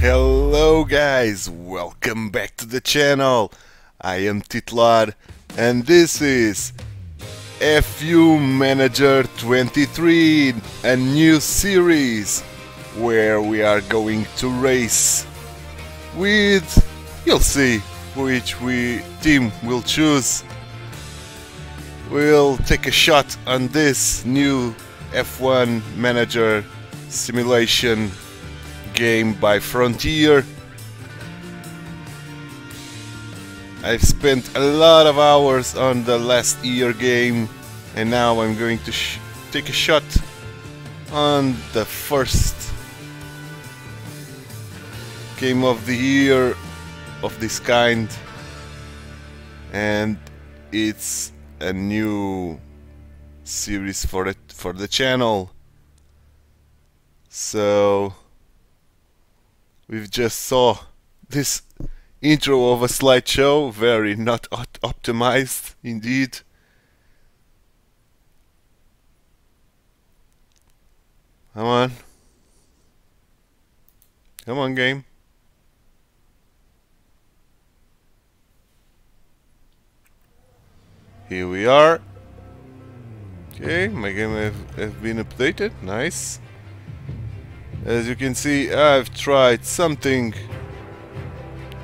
Hello guys, welcome back to the channel. I am TituElite and this is F1 Manager 23, a new series where we are going to race with, you'll see which team we'll choose. We'll take a shot on this new F1 Manager simulation game by Frontier. I've spent a lot of hours on the last year game and now I'm going to take a shot on the first game of the year of this kind, and it's a new series for the channel. So we've just saw this intro of a slideshow, very not optimized indeed. Come on. Come on, game. Here we are. Okay, my game have been updated. Nice. As you can see, I've tried something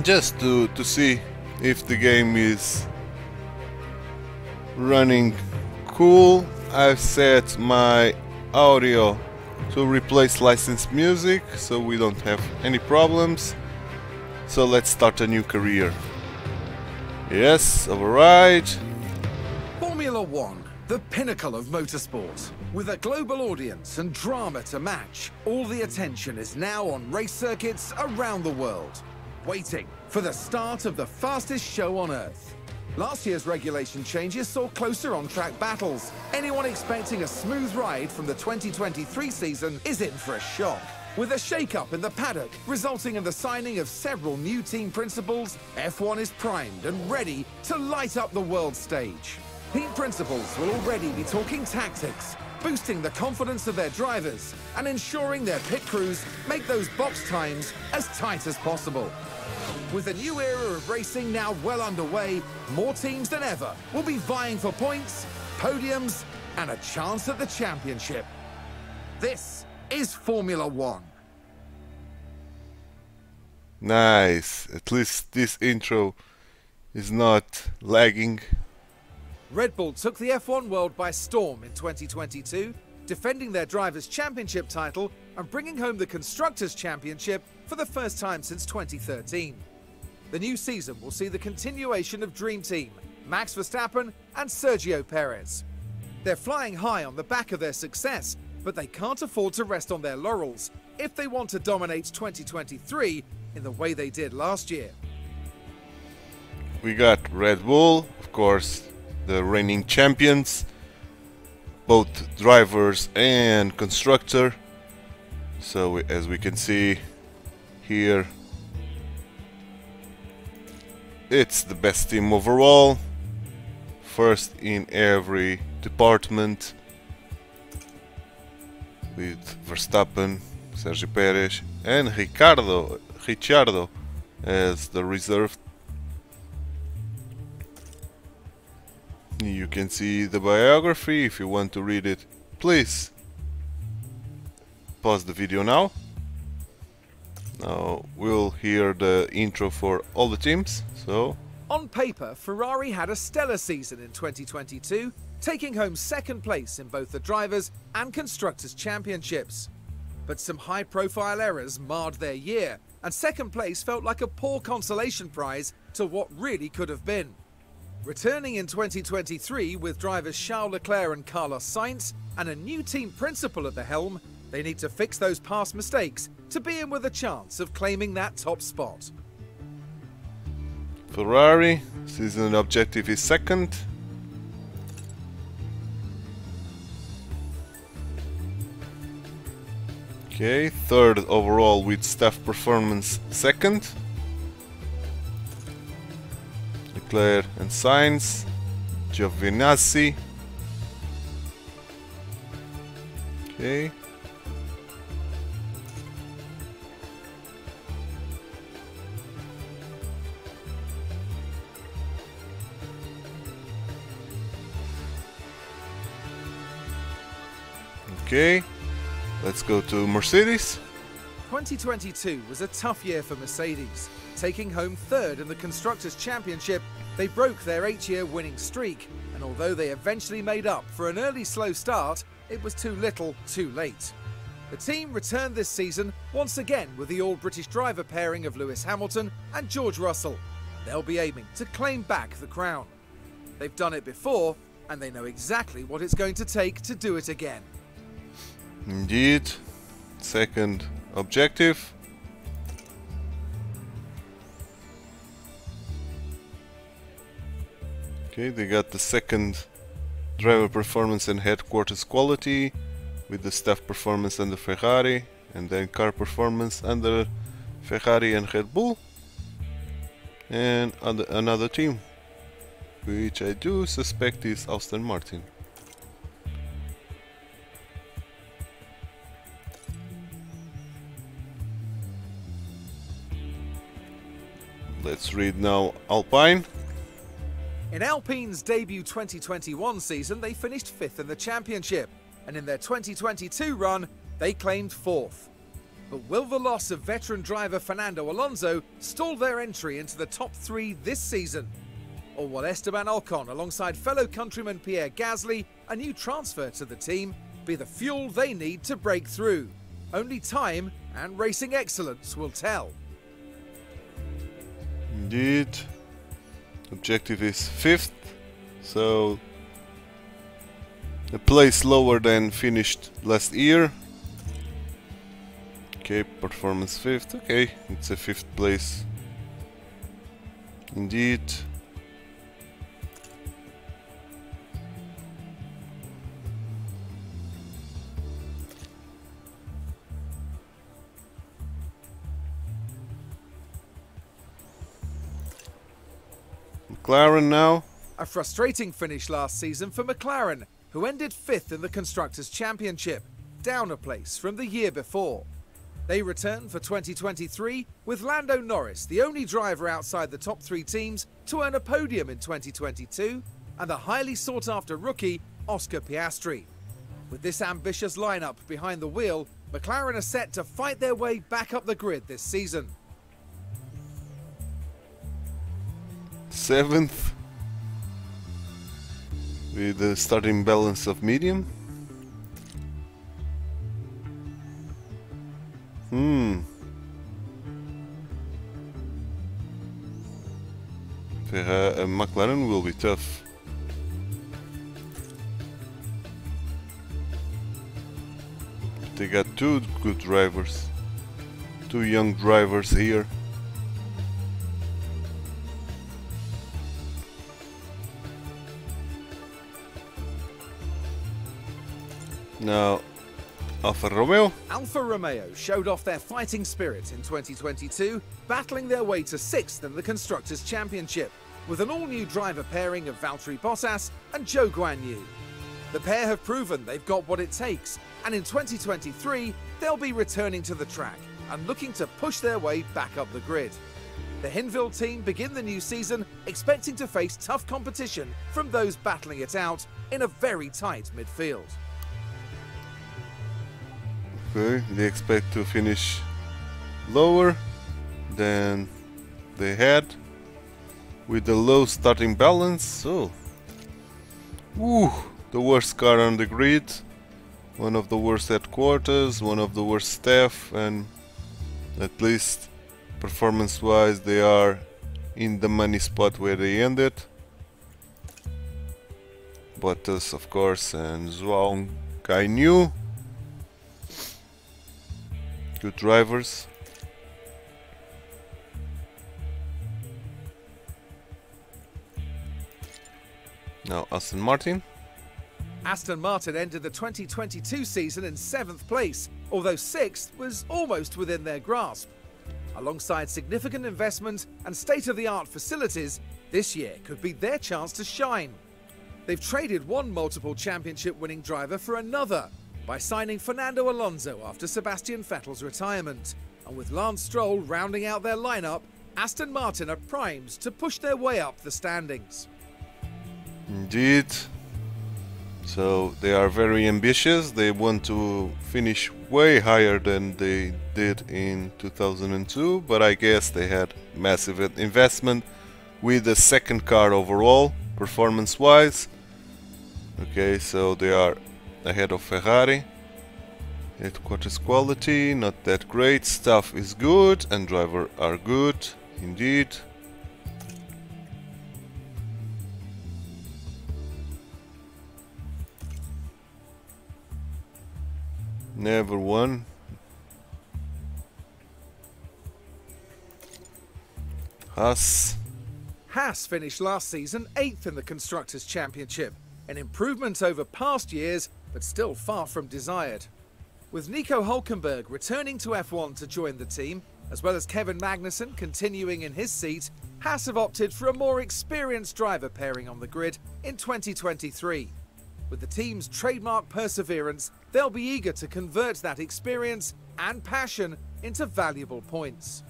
just to see if the game is running cool. I've set my audio to replace licensed music so we don't have any problems. So let's start a new career. Yes, alright. Formula One, the pinnacle of motorsport. With a global audience and drama to match, all the attention is now on race circuits around the world, waiting for the start of the fastest show on Earth. Last year's regulation changes saw closer on-track battles. Anyone expecting a smooth ride from the 2023 season is in for a shock. With a shake-up in the paddock resulting in the signing of several new team principals, F1 is primed and ready to light up the world stage. Team principals will already be talking tactics, boosting the confidence of their drivers and ensuring their pit crews make those box times as tight as possible. With a new era of racing now well underway, more teams than ever will be vying for points, podiums, and a chance at the championship. This is Formula One. Nice. At least this intro is not lagging. Red Bull took the F1 world by storm in 2022, defending their Drivers' Championship title and bringing home the Constructors' Championship for the first time since 2013. The new season will see the continuation of Dream Team, Max Verstapen and Sergio Perez. They're flying high on the back of their success, but they can't afford to rest on their laurels if they want to dominate 2023 in the way they did last year. We got Red Bull, of course, the reigning champions, both drivers and constructor. So as we can see here, it's the best team overall, first in every department, with Verstappen, Sergio Perez and Ricciardo as the reserve. You can see the biography. If you want to read it, please pause the video now. Now we'll hear the intro for all the teams. So, on paper, Ferrari had a stellar season in 2022, taking home second place in both the Drivers' and Constructors' Championships. But some high-profile errors marred their year, and second place felt like a poor consolation prize to what really could have been. Returning in 2023 with drivers Charles Leclerc and Carlos Sainz and a new team principal at the helm, they need to fix those past mistakes to be in with a chance of claiming that top spot. Ferrari, season objective is second. Okay, third overall with staff performance second. Leclerc and Sainz, Giovinazzi. Okay. Okay, let's go to Mercedes. 2022 was a tough year for Mercedes. Taking home third in the Constructors' Championship, they broke their 8-year winning streak, and although they eventually made up for an early slow start, it was too little, too late. The team returned this season once again with the all-British driver pairing of Lewis Hamilton and George Russell. They'll be aiming to claim back the crown. They've done it before, and they know exactly what it's going to take to do it again. Indeed. Second objective. Okay, they got the second driver performance and headquarters quality, with the staff performance under Ferrari, and then car performance under Ferrari and Red Bull, and another team, which I do suspect is Aston Martin. Let's read now Alpine. In Alpine's debut 2021 season, they finished 5th in the championship, and in their 2022 run, they claimed 4th. But will the loss of veteran driver Fernando Alonso stall their entry into the top 3 this season? Or will Esteban Ocon, alongside fellow countryman Pierre Gasly, a new transfer to the team, be the fuel they need to break through? Only time and racing excellence will tell. Indeed. Objective is 5th, so a place lower than finished last year. Okay, performance 5th. Okay, it's a 5th place. Indeed. Maclaren now. A frustrating finish last season for Maclaren, who ended 5th in the Constructors' Championship, down a place from the year before. They return for 2023 with Lando Norris, the only driver outside the top 3 teams to earn a podium in 2022, and the highly sought-after rookie, Oscar Piastri. With this ambitious lineup behind the wheel, McLaren are set to fight their way back up the grid this season. 7th, with the starting balance of medium. McLaren will be tough. They got 2 good drivers, 2 young drivers here. Now, Alfa Romeo. Alfa Romeo showed off their fighting spirit in 2022, battling their way to 6th in the Constructors' Championship, with an all-new driver pairing of Valtteri Bottas and Zhou Guanyu. The pair have proven they've got what it takes, and in 2023, they'll be returning to the track and looking to push their way back up the grid. The Hinville team begin the new season expecting to face tough competition from those battling it out in a very tight midfield. Okay, they expect to finish lower than they had, with a low starting balance. So, the worst car on the grid, one of the worst headquarters, one of the worst staff, and at least performance-wise they are in the money spot where they ended. Bottas, of course, and Zhou Guanyu. Good drivers. Now Aston Martin. Aston Martin ended the 2022 season in 7th place, although 6th was almost within their grasp. Alongside significant investment and state-of-the-art facilities, this year could be their chance to shine. They've traded one multiple championship-winning driver for another, by signing Fernando Alonso after Sebastian Vettel's retirement. And with Lance Stroll rounding out their lineup, Aston Martin are primed to push their way up the standings. Indeed. So they are very ambitious. They want to finish way higher than they did in 2002, but I guess they had massive investment with the second car overall, performance-wise. Okay, so they are ahead of Ferrari. Headquarters quality, not that great. Staff is good and driver are good, indeed. Never won. Haas. Haas finished last season 8th in the Constructors' Championship, an improvement over past years, but still far from desired. With Nico Hülkenberg returning to F1 to join the team, as well as Kevin Magnussen continuing in his seat, Haas have opted for a more experienced driver pairing on the grid in 2023. With the team's trademark perseverance, they'll be eager to convert that experience and passion into valuable points.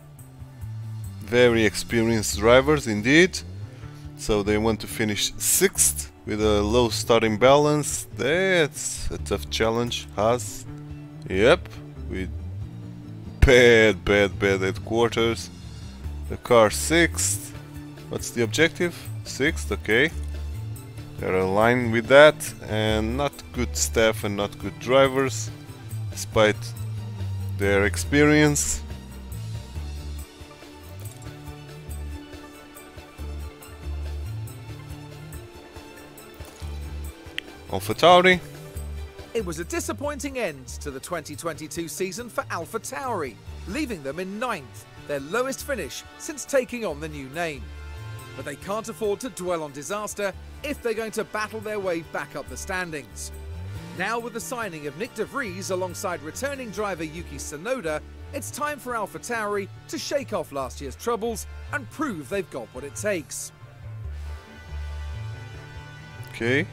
Very experienced drivers indeed. So they want to finish 6th with a low starting balance. That's a tough challenge. Haas. Yep, with bad headquarters. The car 6th. What's the objective? 6th, okay. They're aligned with that, and not good staff and not good drivers, despite their experience. Alfa Tauri. It was a disappointing end to the 2022 season for Alfa Tauri, leaving them in 9th, their lowest finish since taking on the new name. But they can't afford to dwell on disaster if they're going to battle their way back up the standings. Now with the signing of Nick de Vries alongside returning driver Yuki Tsunoda, it's time for Alfa Tauri to shake off last year's troubles and prove they've got what it takes. Okay.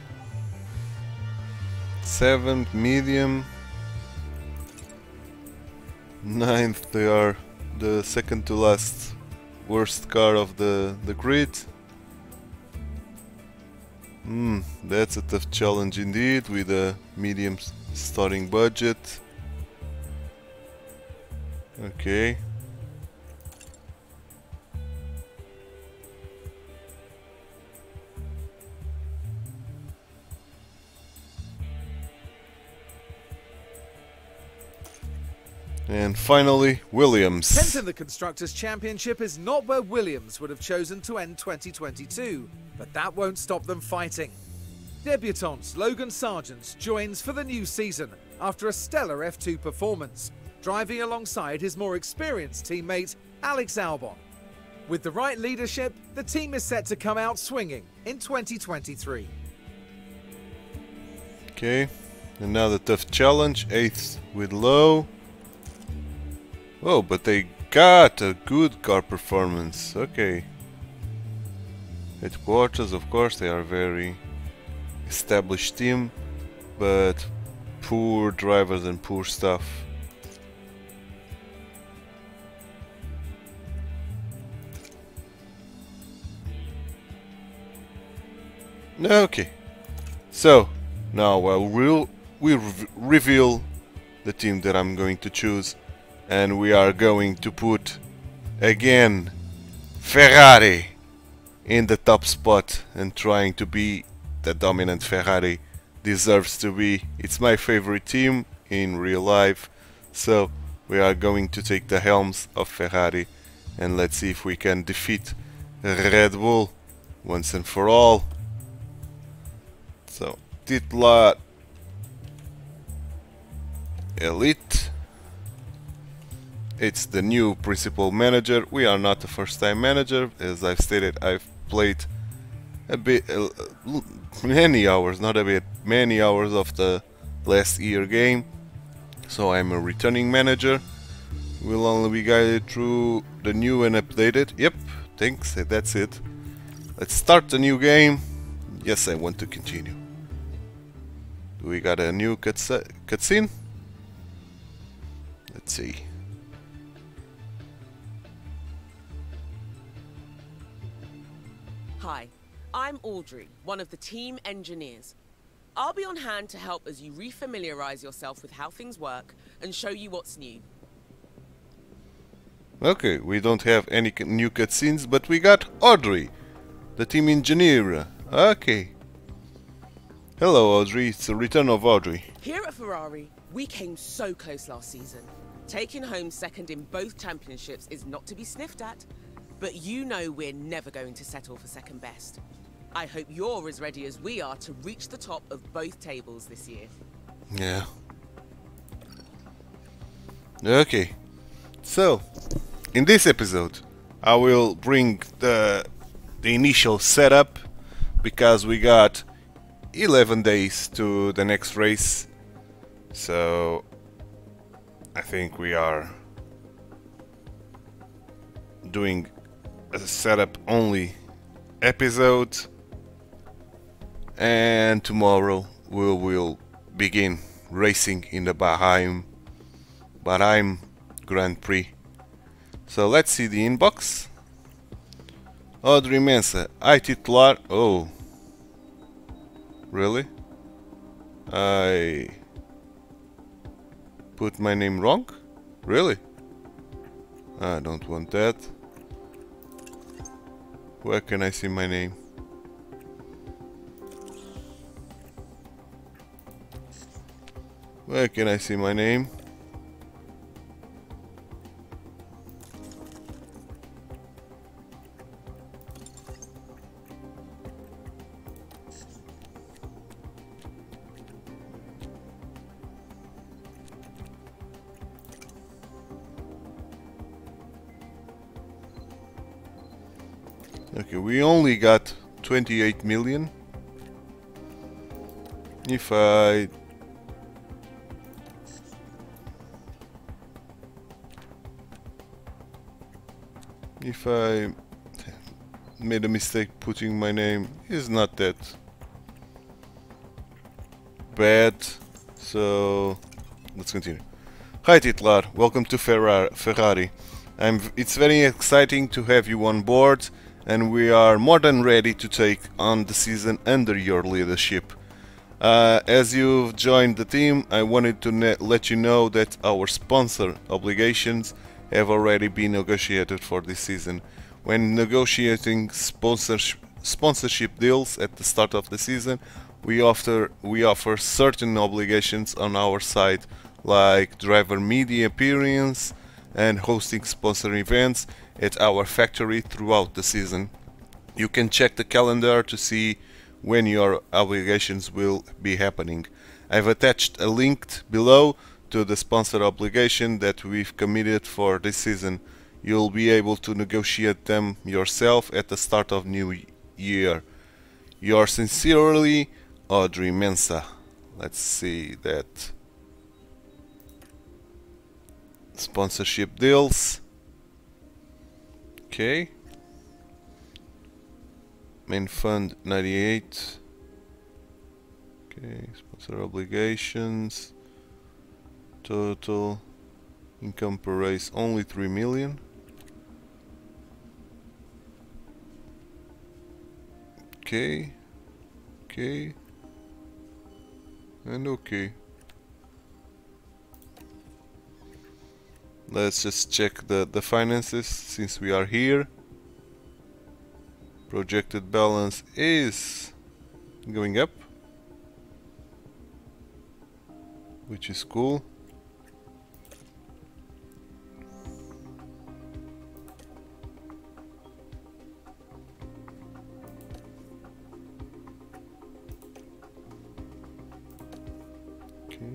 7th, medium. 9th, they are the second to last worst car of the grid. That's a tough challenge indeed, with a medium starting budget. Okay. And finally, Williams. 10th in the Constructors' Championship is not where Williams would have chosen to end 2022, but that won't stop them fighting. Debutant Logan Sargent joins for the new season after a stellar F2 performance, driving alongside his more experienced teammate Alex Albon. With the right leadership, the team is set to come out swinging in 2023. Okay, another tough challenge, 8th with low. Oh, but they got a good car performance. Okay. Headquarters, of course, they are very established team, but poor drivers and poor stuff. Okay. So now we'll reveal the team that I'm going to choose. And we are going to put again Ferrari in the top spot, and trying to be the dominant Ferrari deserves to be. It's my favorite team in real life, so we are going to take the helms of Ferrari and let's see if we can defeat Red Bull once and for all. So TituElite Elite. It's the new principal manager. We are not the first time manager. As I've stated, I've played a bit, many hours, not a bit, many hours of the last year game. So I'm a returning manager. We'll only be guided through the new and updated. Yep, thanks, that's it. Let's start the new game. Yes, I want to continue. Do we got a new cutscene? Let's see. Hi, I'm Audrey, one of the team engineers. I'll be on hand to help as you refamiliarize yourself with how things work and show you what's new. Okay, we don't have any new cutscenes, but we got Audrey, the team engineer. Okay. Hello Audrey, it's the return of Audrey. Here at Ferrari, we came so close last season. Taking home second in both championships is not to be sniffed at, but you know we're never going to settle for second best. I hope you're as ready as we are to reach the top of both tables this year. Yeah. Okay. So, in this episode, I will bring the initial setup because we got 11 days to the next race. So, I think we are doing a setup only episode, and tomorrow we will begin racing in the Bahrain Grand Prix. So let's see the inbox. Audrey Mensa, I TituElite. Oh, really? I put my name wrong? Really? I don't want that. Where can I see my name? Where can I see my name? Okay, we only got 28 million. If I made a mistake putting my name, is not that bad. So let's continue. Hi TituElite, welcome to Ferrari. It's very exciting to have you on board, and we are more than ready to take on the season under your leadership. As you've joined the team, I wanted to let you know that our sponsor obligations have already been negotiated for this season. When negotiating sponsorship deals at the start of the season, we offer certain obligations on our side, like driver media appearance and hosting sponsor events at our factory throughout the season. You can check the calendar to see when your obligations will be happening. I've attached a link below to the sponsor obligation that we've committed for this season. You'll be able to negotiate them yourself at the start of new year. Yours sincerely, Audrey Mensa. Let's see that. Sponsorship deals. Okay. Main fund 98. Okay, sponsor obligations. Total income per race only 3 million. Okay. Okay. And okay. Let's just check the finances since we are here. Projected balance is going up, which is cool. Okay.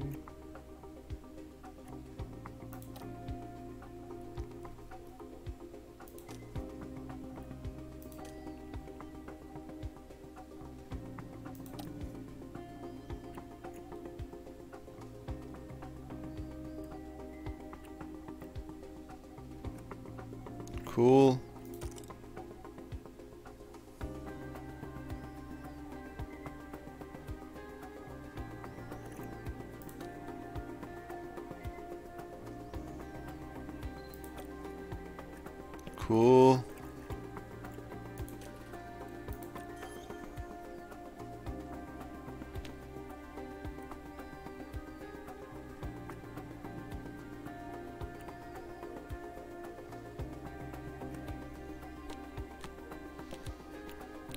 Cool. Cool.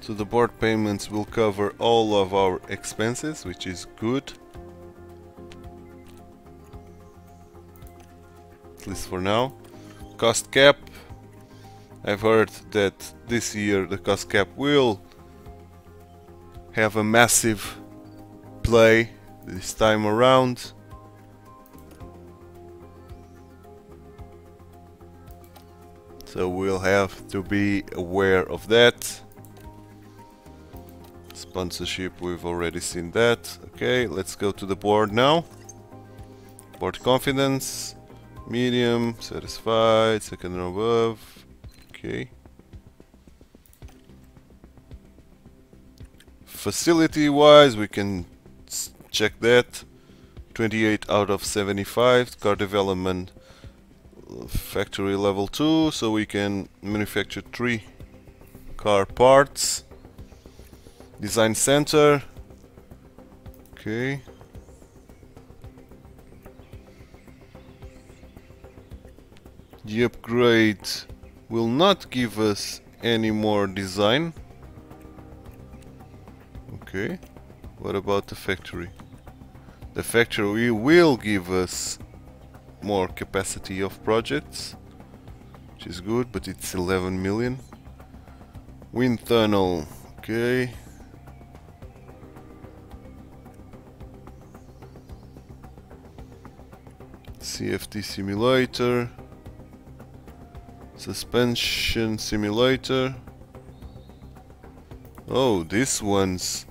So the board payments will cover all of our expenses, which is good. At least for now. Cost cap. I've heard that this year the cost cap will have a massive play this time around. So we'll have to be aware of that. Sponsorship, we've already seen that. Okay, let's go to the board now. Board confidence, medium, satisfied, second and above. Okay. Facility wise, we can check that. 28 out of 75. Car development, factory level 2, so we can manufacture 3 car parts. Design center. Okay. The upgrade will not give us any more design. Okay. What about the factory? The factory will give us more capacity of projects, which is good, but it's 11 million. Wind tunnel. Okay. CFD simulator, suspension simulator. Oh, this one's,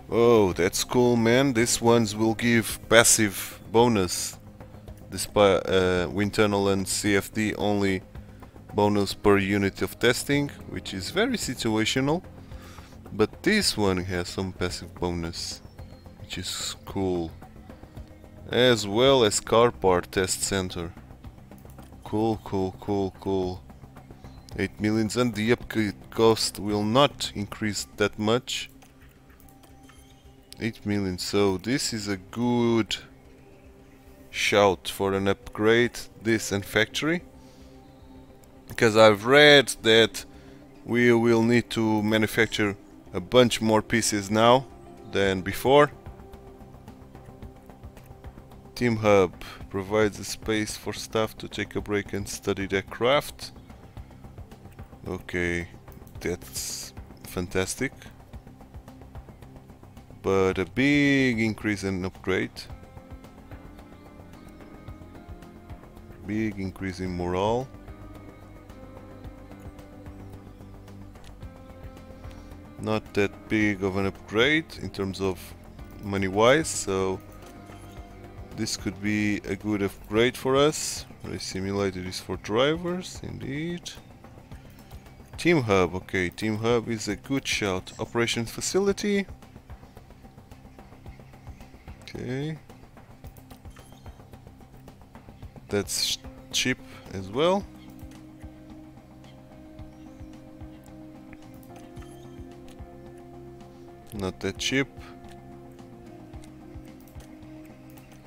oh, that's cool, man. This ones will give passive bonus. Despite wind tunnel and CFD only bonus per unit of testing, which is very situational, but this one has some passive bonus, which is cool. As well as car part test center. Cool, cool, cool, cool. 8 millions, and the upgrade cost will not increase that much. 8 million, so this is a good shout for an upgrade, this and factory. Because I've read that we will need to manufacture a bunch more pieces now than before. Team Hub provides a space for staff to take a break and study their craft. Okay, that's fantastic. But a big increase in upgrade. Big increase in morale. Not that big of an upgrade in terms of money wise, so this could be a good upgrade for us. Race simulator is for drivers, indeed. Team Hub, okay, Team Hub is a good shout. Operations facility. Okay. That's cheap as well. Not that cheap.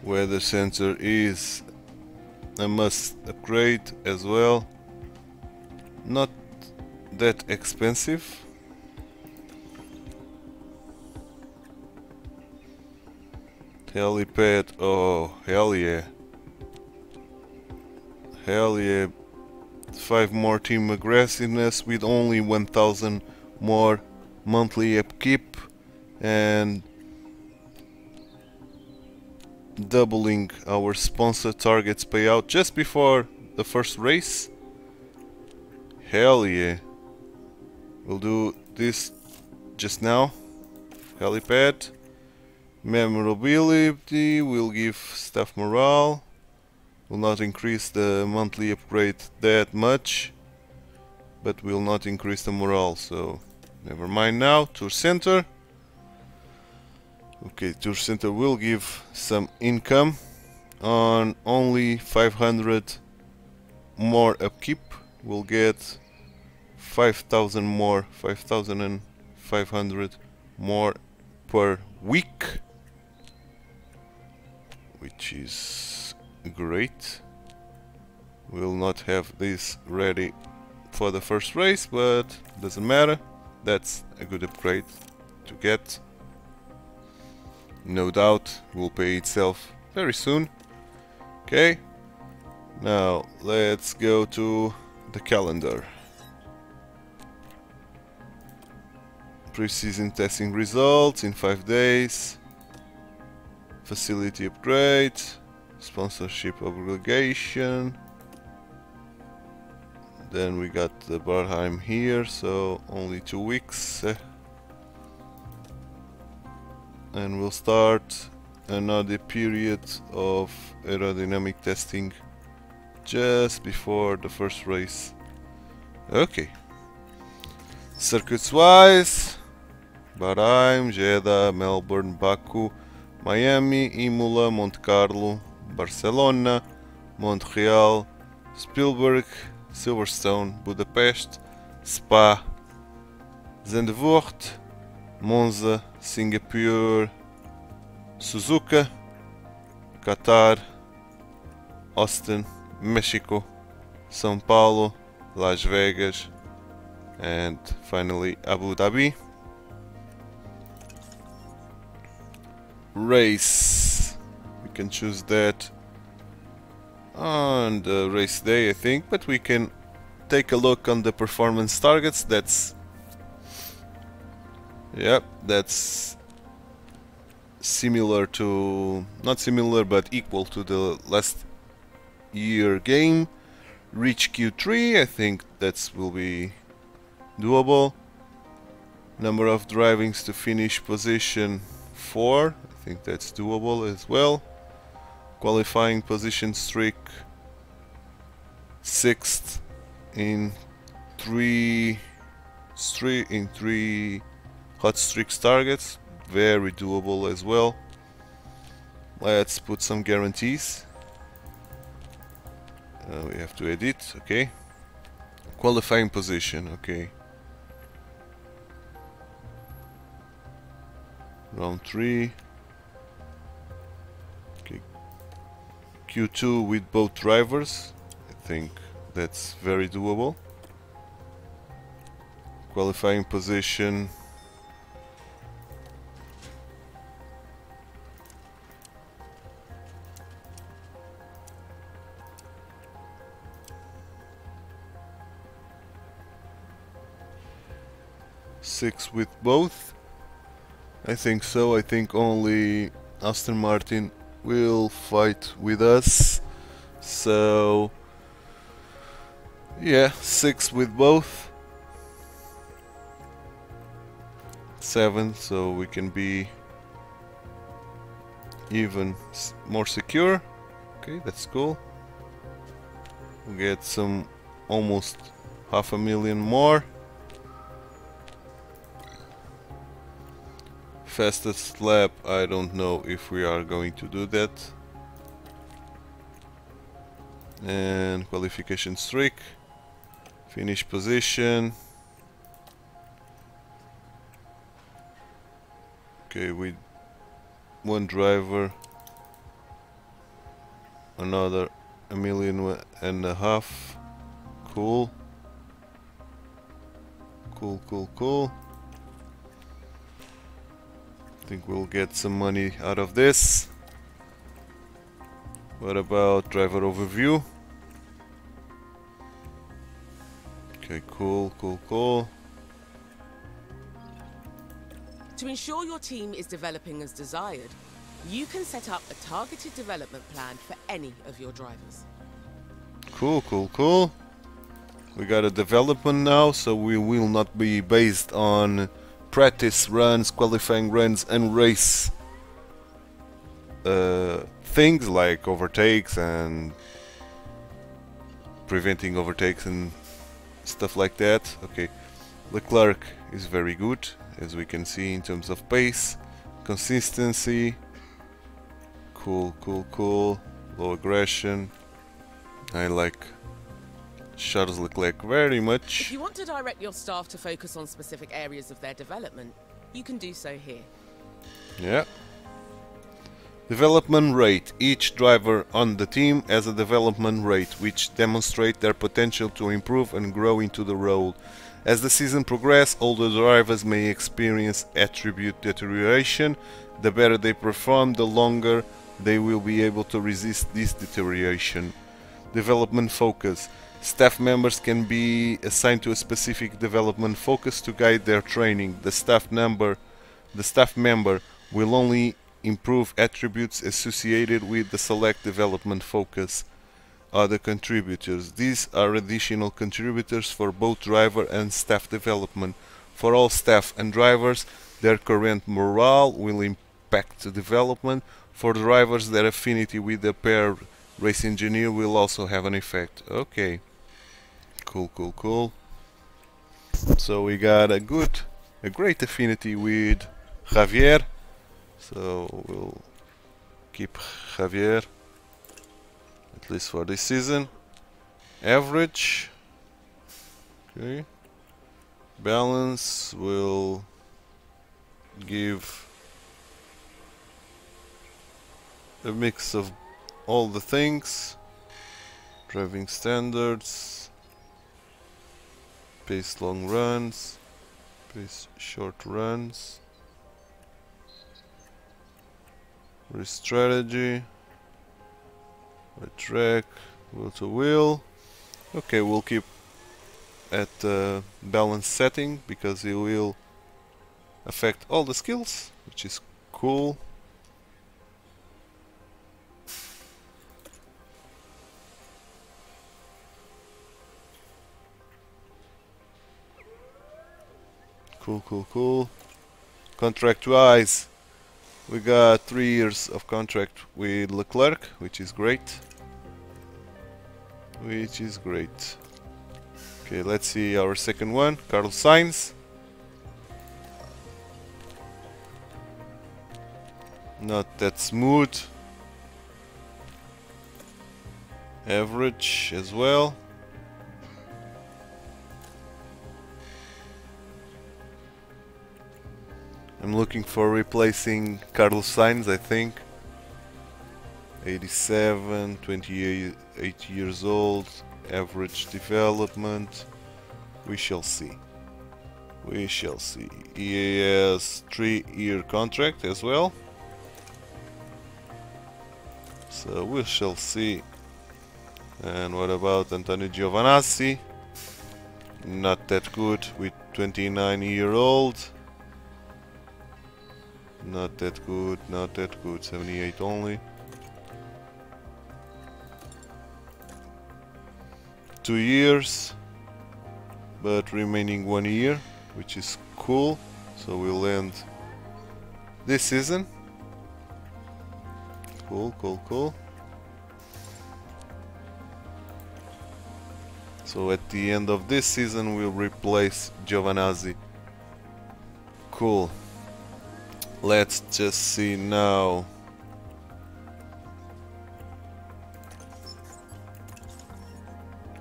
Weather sensor is a must upgrade as well. Not that expensive. Helipad, oh hell yeah. Hell yeah. 5 more team aggressiveness with only 1000 more monthly upkeep and doubling our sponsor targets payout just before the first race. Hell yeah. We'll do this just now. Helipad. Memorability will give staff morale. Will not increase the monthly upgrade that much, but will not increase the morale, so never mind now. Tour Center. Okay, Tour Center will give some income on only 500 more upkeep. We'll get 5,000 more, 5,500 more per week, which is great. We'll not have this ready for the first race, but doesn't matter. that's a good upgrade to get. No doubt will pay itself very soon. Okay, now let's go to the calendar. Pre-season testing results in 5 days. Facility upgrade. Sponsorship obligation. Then we got the Barheim here, so only 2 weeks. And we'll start another period of aerodynamic testing just before the first race. Okay. Circuits wise, Bahrain, Jeddah, Melbourne, Baku, Miami, Imola, Monte Carlo, Barcelona, Montreal, Spielberg, Silverstone, Budapest, Spa, Zandvoort, Monza, Singapore, Suzuka, Qatar, Austin, Mexico, São Paulo, Las Vegas, and finally Abu Dhabi. Race, we can choose that on the race day, I think, but we can take a look on the performance targets. That's similar to, not similar, but equal to the last year game. Reach Q3, I think that will be doable. Number of drivings to finish position 4, I think that's doable as well. Qualifying position streak 6th in 3 hot streaks targets, very doable as well. Let's put some guarantees. We have to edit, okay. Qualifying position, okay. Round 3. Okay. Q2 with both drivers, I think that's very doable. Qualifying position six with both. I think so. I think only Aston Martin will fight with us. So yeah, 6 with both. 7, so we can be even more secure. Okay, that's cool. We'll get some almost 500,000 more. Fastest lap, I don't know if we are going to do that. And qualification streak, finish position. Okay, with one driver, another 1.5 million. Cool. Cool. I think we'll get some money out of this. What about driver overview? Okay, cool. To ensure your team is developing as desired, you can set up a targeted development plan for any of your drivers. Cool. We got a development now, so we will not be based on practice runs, qualifying runs, and race things like overtakes and preventing overtakes and stuff like that. Okay, Leclerc is very good, as we can see, in terms of pace, consistency. Cool. Low aggression. I like Charles Leclerc very much. If you want to direct your staff to focus on specific areas of their development, you can do so here. Yeah. Development rate. Each driver on the team has a development rate which demonstrates their potential to improve and grow into the role. As the season progresses, older drivers may experience attribute deterioration. The better they perform, the longer they will be able to resist this deterioration. Development focus. Staff members can be assigned to a specific development focus to guide their training. The staff member will only improve attributes associated with the select development focus. Other contributors. These are additional contributors for both driver and staff development. For all staff and drivers, their current morale will impact the development. For drivers, their affinity with the pair race engineer will also have an effect. Okay. Cool. So we got a great affinity with Javier. So we'll keep Javier, at least for this season. Average. Okay. Balance will give a mix of all the things. Driving standards. Pace long runs. Pace short runs. Race strategy. Right track. Wheel to wheel. Okay, we'll keep at balance setting because it will affect all the skills, which is cool. Cool. Contract wise, we got 3 years of contract with Leclerc, which is great. Okay, let's see our second one, Carlos Sainz. Not that smooth. Average as well. I'm looking for replacing Carlos Sainz, I think. 87, 28 years old, average development. We shall see. He has 3-year contract as well. So we shall see. And what about Antonio Giovinazzi? Not that good with 29-year-old. Not that good, 78 only. 2 years, but remaining 1 year, which is cool. So we'll end this season. Cool. So at the end of this season we'll replace Giovinazzi. Cool. Let's just see now.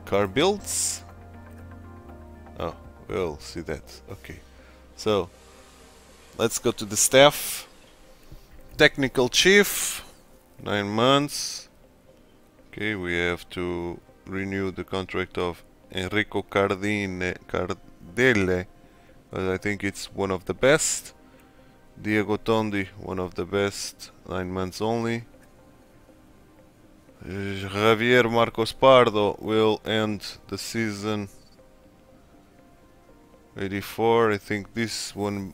Car builds. Oh, we'll see that. Okay. So let's go to the staff. Technical chief, 9 months. Okay, we have to renew the contract of Enrico Cardelle, but I think it's one of the best. Diego Tondi, one of the best, 9 months only. Javier Marcos Pardo will end the season 84. I think this one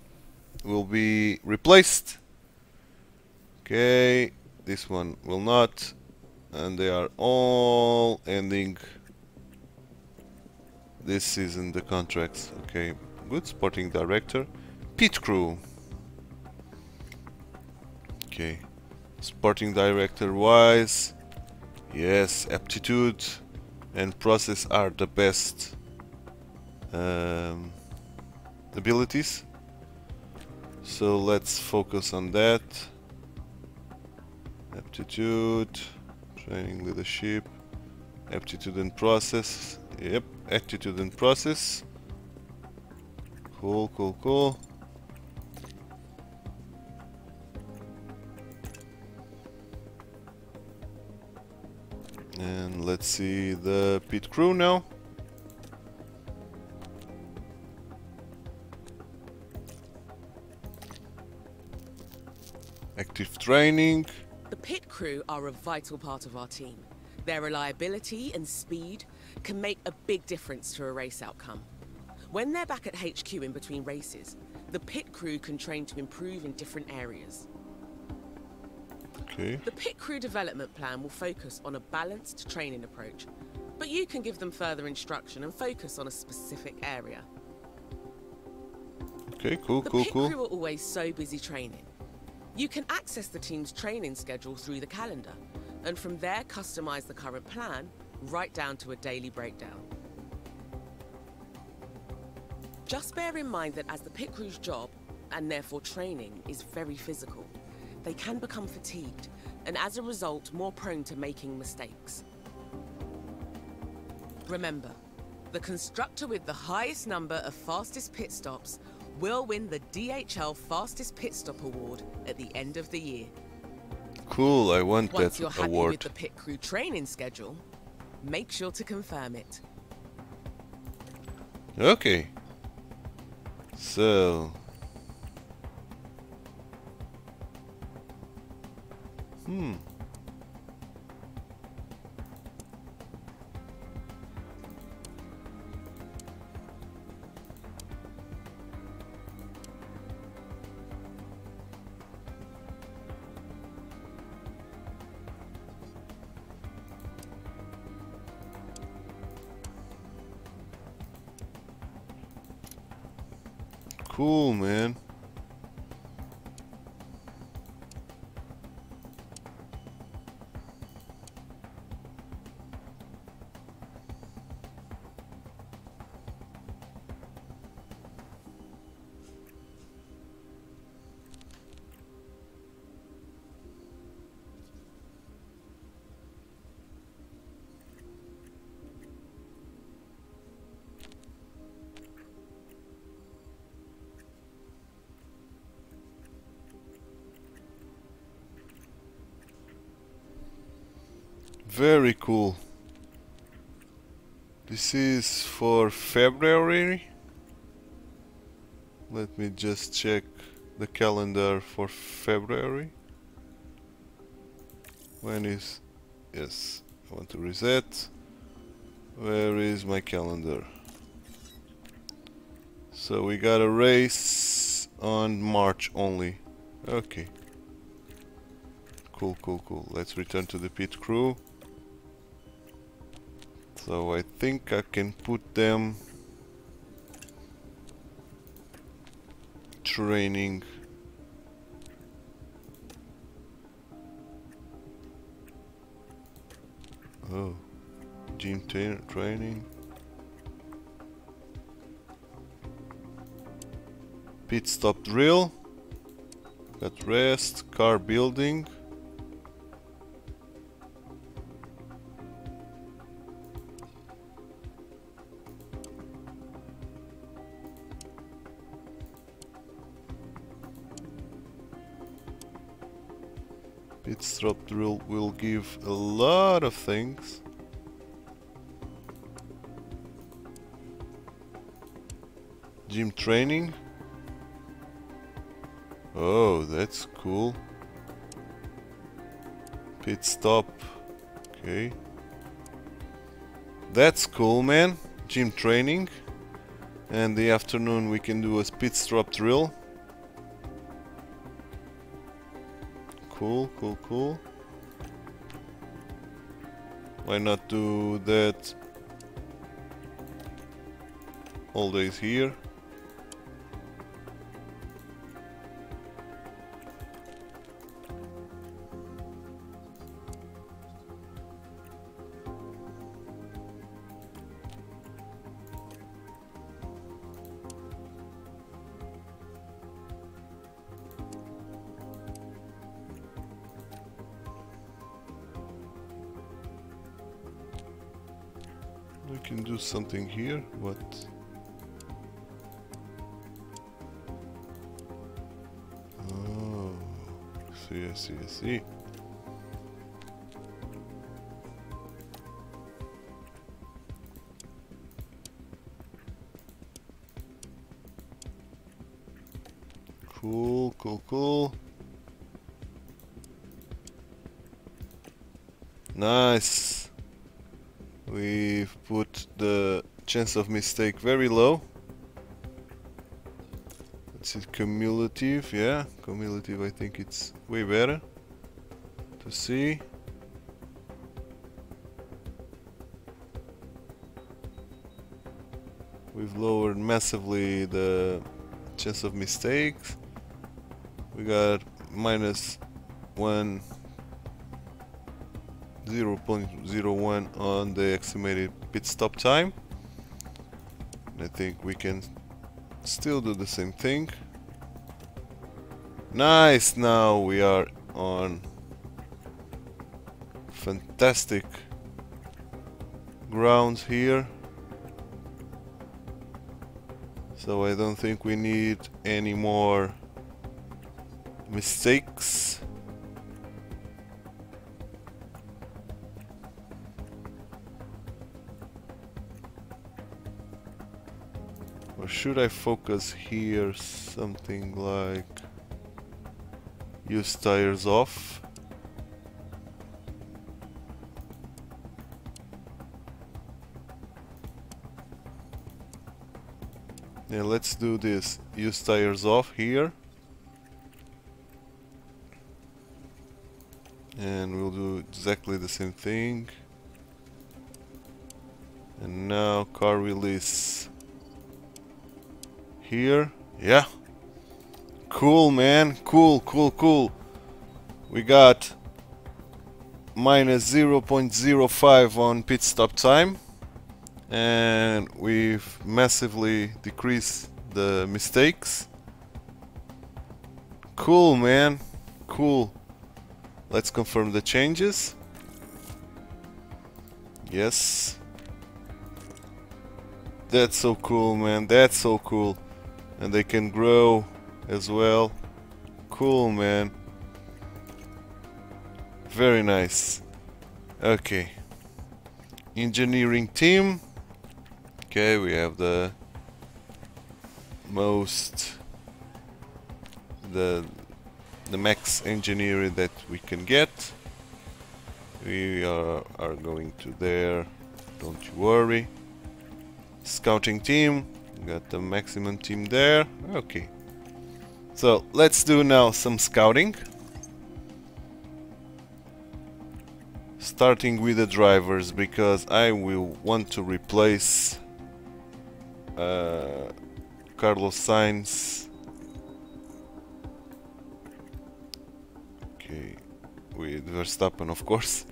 will be replaced. Okay, this one will not. And they are all ending this season, the contracts. Okay, good. Sporting director. Pit crew. Okay, sporting director wise, yes, aptitude and process are the best abilities. So let's focus on that. Aptitude, training, leadership, aptitude and process. Yep, aptitude and process. Cool. And let's see the pit crew now. Active training. The pit crew are a vital part of our team. Their reliability and speed can make a big difference to a race outcome. When they're back at HQ in between races, the pit crew can train to improve in different areas. Okay. The pit crew development plan will focus on a balanced training approach, but you can give them further instruction and focus on a specific area. Okay, cool. The pit crew are always so busy training. You can access the team's training schedule through the calendar, and from there customize the current plan right down to a daily breakdown. Just bear in mind that as the pit crew's job, and therefore training, is very physical, they can become fatigued, and as a result, more prone to making mistakes. Remember, the constructor with the highest number of fastest pit stops will win the DHL Fastest Pit Stop Award at the end of the year. Cool, I want that award. Once you're happy with the pit crew training schedule, make sure to confirm it. Okay. So... Cool, man. Very cool. This is for February. Let me just check the calendar for February. When is... Yes, I want to reset. Where is my calendar? So we got a race on March only. Okay. Cool, cool, cool. Let's return to the pit crew. So I think I can put them training. Oh, gym training. Pit stop drill. Got rest, car building. Pit stop drill will give a lot of things. Gym training. Oh, that's cool. Pit stop. Okay. That's cool, man. Gym training. And the afternoon we can do a pit stop drill. Cool, cool, cool. Why not do that all days here? We can do something here. What? Oh, I see, I see, I see. Cool, cool, cool. Nice. We've put the chance of mistake very low. Let's see, cumulative, yeah. Cumulative, I think it's way better to see. We've lowered massively the chance of mistakes. We got minus 0.01 on the estimated pit stop time. I think we can still do the same thing. Nice, now we are on fantastic grounds here. So I don't think we need any more mistakes. Or should I focus here something like use tires off? Yeah, let's do this. Use tires off here. And we'll do exactly the same thing. And now car release here. Yeah. Cool, man. Cool, cool, cool. We got minus 0.05 on pit stop time. And we've massively decreased the mistakes. Cool, man. Cool. Let's confirm the changes. Yes. That's so cool, man. That's so cool. And they can grow as well. Cool, man. Very nice. Okay. Engineering team. Okay, we have the max engineering that we can get. We are going to there, don't you worry. Scouting team, we got the maximum team there. Okay, so let's do now some scouting, starting with the drivers, because I will want to replace Carlos Sainz, okay, with Verstappen, of course.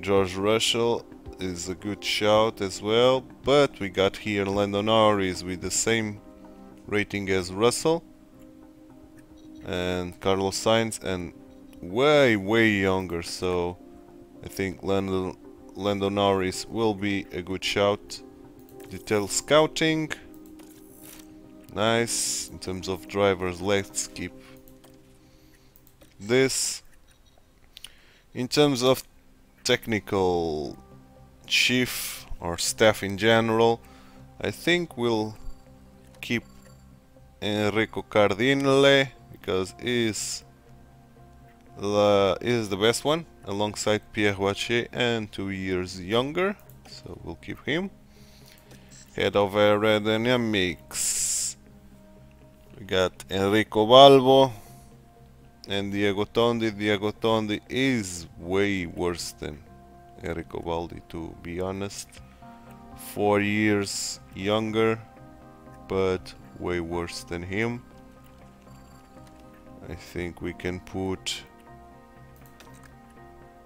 George Russell is a good shout as well, but we got here Lando Norris with the same rating as Russell, and Carlos Sainz, and way younger, so I think Lando Norris will be a good shout. Detail scouting, nice. In terms of drivers, let's keep this. In terms of technical chief or staff in general, I think we'll keep Enrico Cardinale, because he's the best one, alongside Pierre Wache, and 2 years younger, so we'll keep him. Head of aerodynamics, we got Enrico Balbo and Diego Tondi. Diego Tondi is way worse than Enrico Baldi, to be honest. 4 years younger, but way worse than him. I think we can put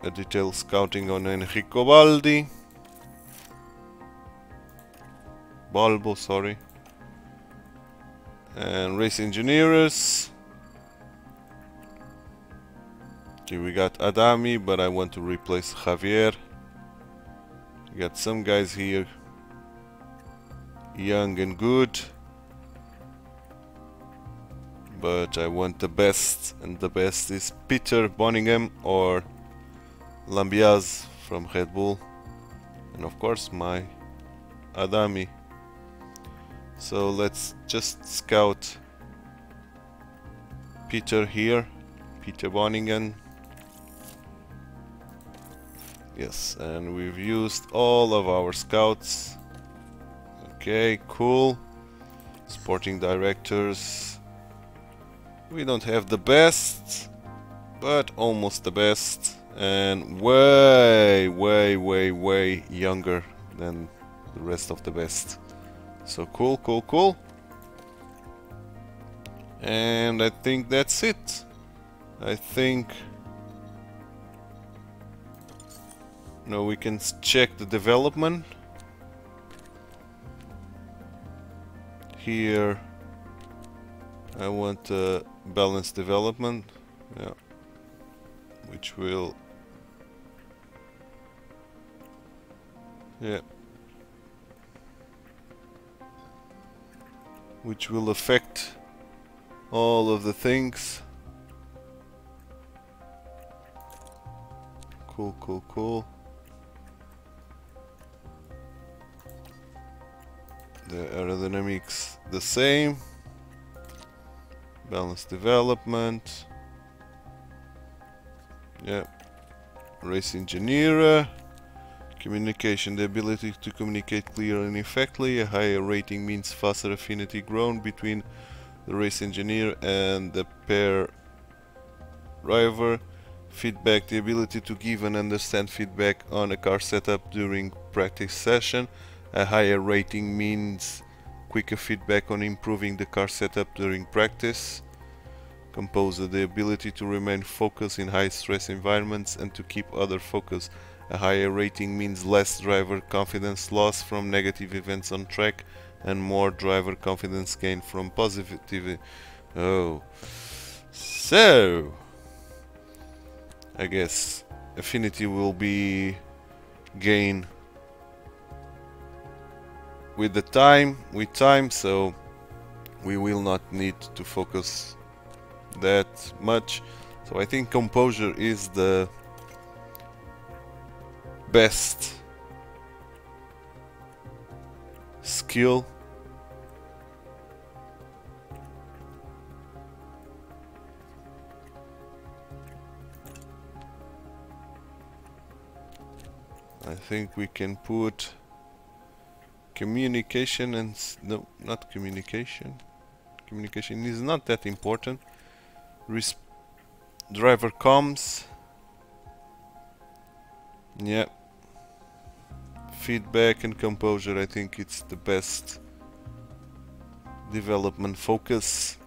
a detailed scouting on Enrico Balbo, sorry. And race engineers. Okay, we got Adami, but I want to replace Javier. We got some guys here, young and good, but I want the best, and the best is Peter Bonningham or Lambiaz from Red Bull, and of course my Adami. So let's just scout Peter here, Peter Bonningen. Yes, and we've used all of our scouts. Okay, cool. Sporting directors. We don't have the best, but almost the best. And way younger than the rest of the best. So cool, cool, cool. And I think that's it. I think... No, we can check the development. Here I want a balanced development, yeah, which will, yeah, which will affect all of the things. Cool, cool, cool. The aerodynamics the same. Balanced development. Yeah. Race engineer. Communication, the ability to communicate clearly and effectively. A higher rating means faster affinity grown between the race engineer and the pair driver. Feedback, the ability to give and understand feedback on a car setup during practice session. A higher rating means quicker feedback on improving the car setup during practice. Composer, the ability to remain focused in high stress environments and to keep other focused. A higher rating means less driver confidence loss from negative events on track and more driver confidence gain from positivity. Oh, so I guess affinity will be gain with the time, so we will not need to focus that much. So I think composure is the best skill. I think we can put communication and no, not communication. Communication is not that important. Driver comms. Yeah. Feedback and composure, I think it's the best development focus.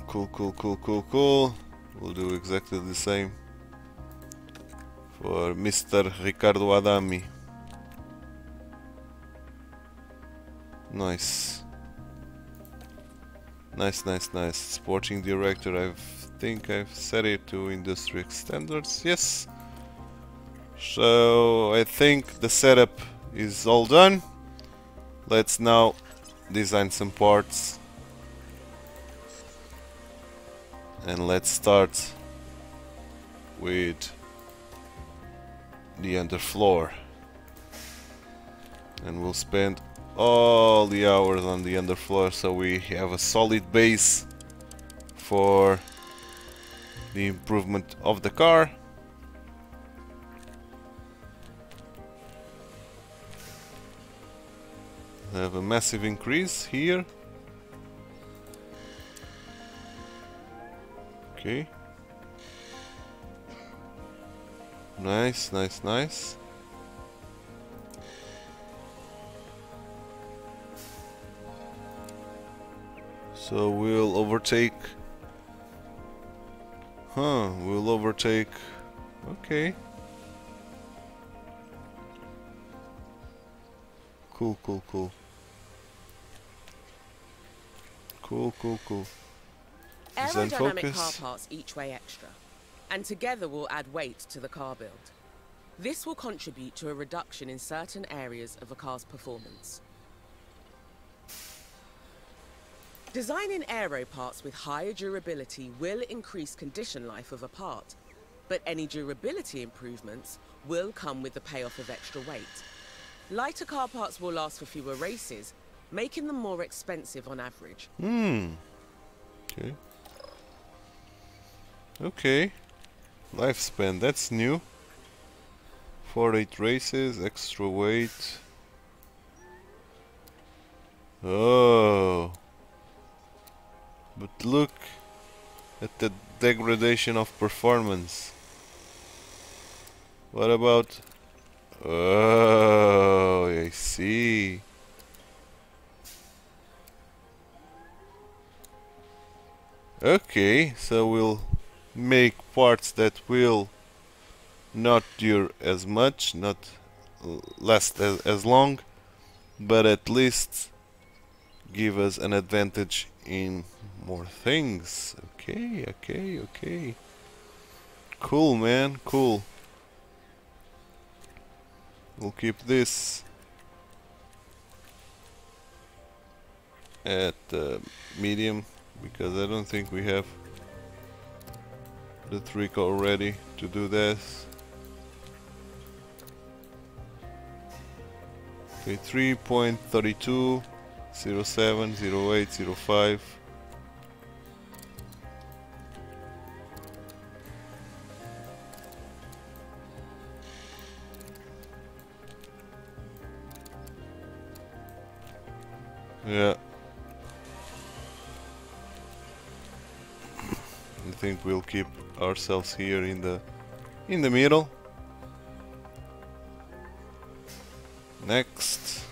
Cool, cool, cool, cool, cool. We'll do exactly the same for Mr. Ricardo Adami. Nice. Nice, nice, nice. Sporting director, I think I've set it to industry standards. Yes. So I think the setup is all done. Let's now design some parts. And let's start with the underfloor. And we'll spend all the hours on the underfloor so we have a solid base for the improvement of the car. I have a massive increase here. Okay. Nice, nice, nice. So we'll overtake. We'll overtake. Okay. Cool, cool, cool. Cool, cool, cool. Aerodynamic car parts each weigh extra, and together will add weight to the car build. This will contribute to a reduction in certain areas of a car's performance. Designing aero parts with higher durability will increase condition life of a part, but any durability improvements will come with the payoff of extra weight. Lighter car parts will last for fewer races, making them more expensive on average. Okay. Okay. Lifespan, that's new. 48 races, extra weight. Oh. But look at the degradation of performance. What about... Oh, I see. Okay, so we'll make parts that will not dure as much, not last as long, but at least give us an advantage in more things. Okay, okay, okay. Cool, man, cool. We'll keep this at medium, because I don't think we have the trick already to do this. Okay, 3.32, 07, 08, 05. Yeah. I think we'll keep ourselves here in the middle. Next.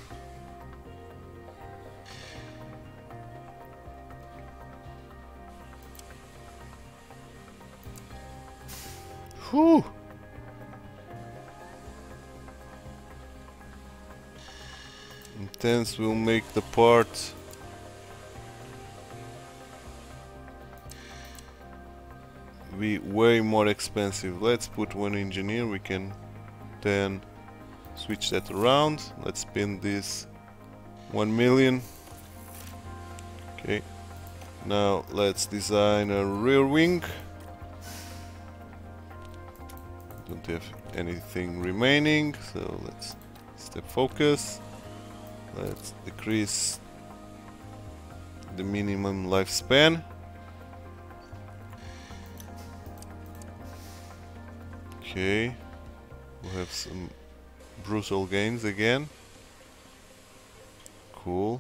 Whew. Intense will make the part be way more expensive. Let's put one engineer, we can then switch that around. Let's spin this 1 million. Okay, now let's design a rear wing. Don't have anything remaining, so let's step focus. Let's decrease the minimum lifespan. Okay, we'll have some brutal gains again. Cool.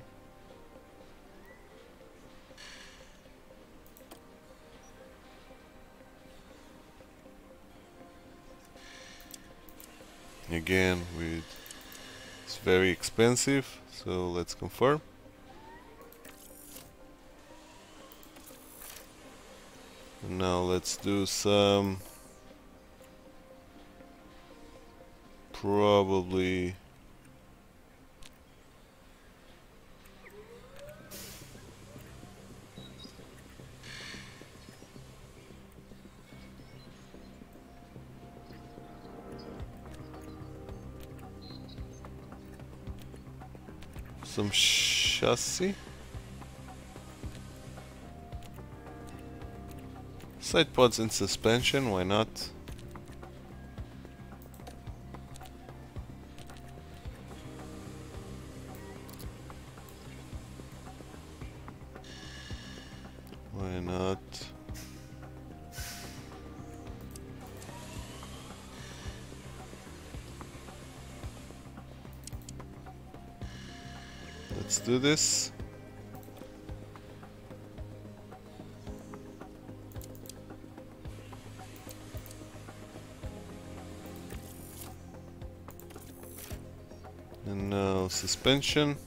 Again, it's very expensive, so let's confirm. And now let's do some probably some chassis, side pods and suspension, why not? Why not? Let's do this. And now suspension.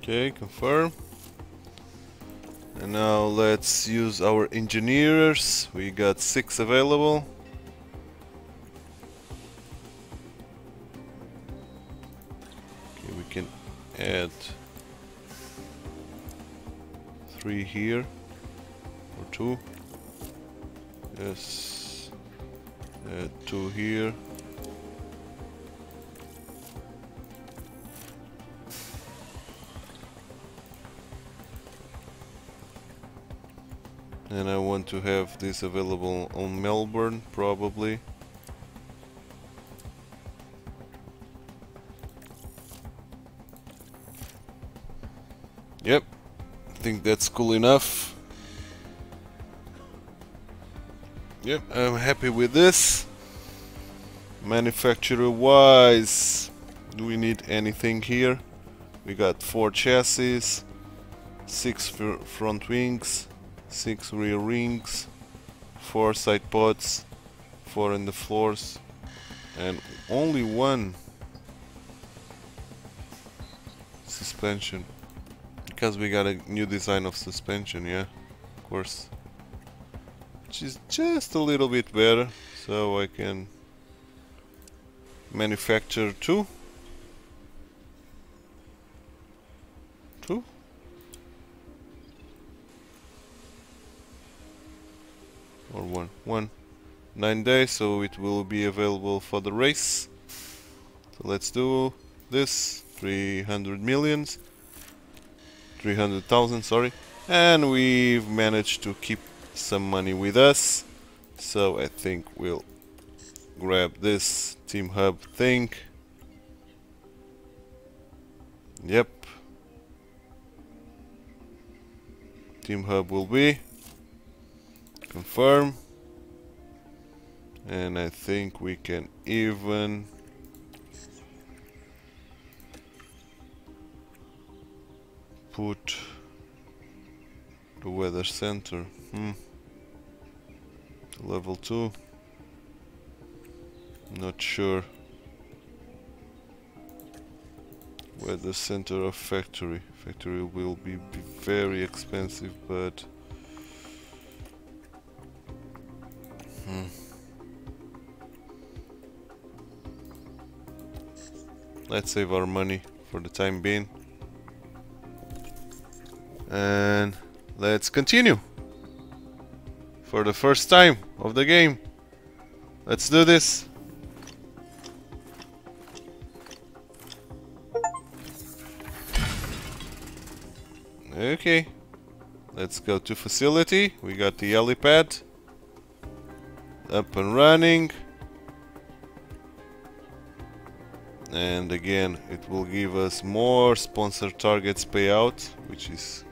Okay, confirm. And now let's use our engineers. We got 6 available. add 3 here or 2. Yes, add 2 here. And I want to have this available on Melbourne, probably. Yep, I think that's cool enough. Yep, I'm happy with this. Manufacturer wise, do we need anything here? We got 4 chassis, 6 front wings, 6 rear wings, 4 side pods, 4 in the floors, and only 1 suspension. Because we got a new design of suspension, yeah, of course. Which is just a little bit better, so I can manufacture 2. 2? Or 1? 1. 9 days, so it will be available for the race. So let's do this. 300,000, sorry. And we've managed to keep some money with us. So I think we'll grab this Team Hub thing. Yep. Team Hub will be. Confirm. And I think we can even put the weather center. Level 2. Not sure. Weather center of factory. Factory will be very expensive, but let's save our money for the time being. And let's continue for the first time of the game. Let's do this. Okay, let's go to facility. We got the helipad up and running. And again, it will give us more sponsor targets payout, which is